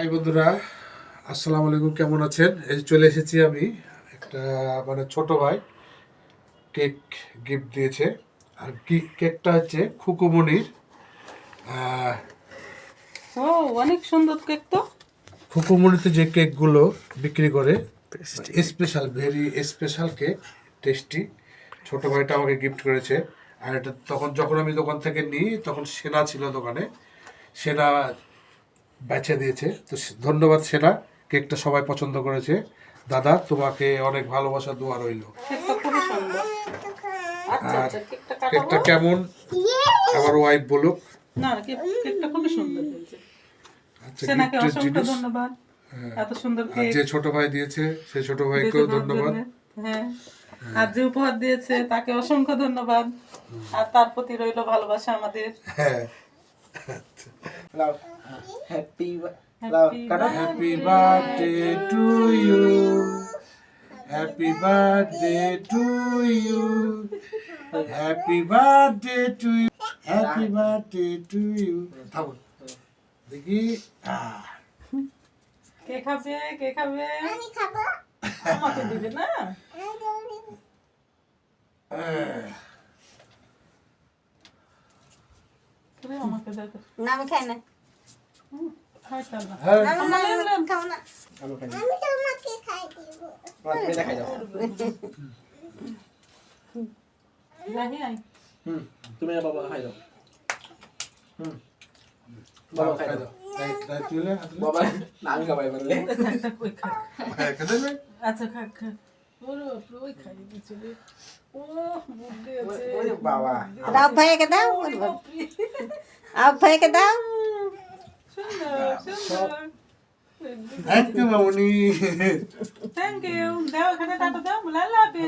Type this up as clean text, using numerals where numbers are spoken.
High বন্ধুরা, আসসালামু আলাইকুম। কেমন আছেন? এই যে চলে এসেছি আমি। একটা মানে ছোট ভাই কেক গিফট দিয়েছে। আর কি কেকটা হচ্ছে খুকুমনির। আহ, ও অনেক সুন্দর কেক তো। খুকুমনিতে যে কেকগুলো বিক্রি করে special, very special cake, tasty. ছোট ভাইটা আমাকে গিফট করেছে। আর এটা যখন আমি দোকান থেকে নিই তখন সেনা ছিল দোকানে, সেনা বেচে দিয়েছে। তো ধন্যবাদ সেনা, কেকটা সবাই পছন্দ করেছে। দাদা, তোমাকে অনেক ভালোবাসা দোয়া রইল। কেকটা খুবই সুন্দর। আচ্ছা আর আচ্ছা, কেকটা কাটাবো। কেকটা কেমন আমার ওয়াইফ বলুক। না, কেকটা খুবই সুন্দর হয়েছে। আচ্ছা, সেনাকে গিফটের অসংখ্য জিনিস। ধন্যবাদ। এত সুন্দর আর কেক যে ছোট ভাই দিয়েছে সেই ছোট বেঁচে ভাইকেও দেওয়ার ধন্যবাদ। জন্য। হ্যাঁ, আর যে উপহার দিয়েছে তাকে অসংখ্য ধন্যবাদ। আর তার প্রতি রইল ভালোবাসা আমাদের। হ্যাঁ, Love. Happy. Happy Love. Happy birthday to you, happy birthday to you, happy birthday to you, happy birthday to you. থামো দেখি। কে খাবে? কে খাবে? আমি খাবো। আমাকে দিবে না? তুমি আমাকে দেখো। না আমি খাই না। খাইতাম না। হ্যাঁ, আমি খাবো না। আমি খাই না। আমি তোমাকে খাই দিব। তুমি দেখাই দাও। যাই আই। তুমি আর বাবা খাই দাও। বাবা বাবা খাই খাই দাও। দাও। তুলে বাবা না আমি খাবাই পারলে। একটা কই খা। খেতে আচ্ছা খা খা। ওরে বাপরে, ওই খাই দিয়েছে রে। ও বুদ্ধি আছে। ওরে বাবা। রাব ভাইকে দাও। আব ভাইকে দাও। সুন্দর সুন্দর। থ্যাংক ইউ মামনি। Thank you. দাও এখানে টাটা দাও। লালা পে।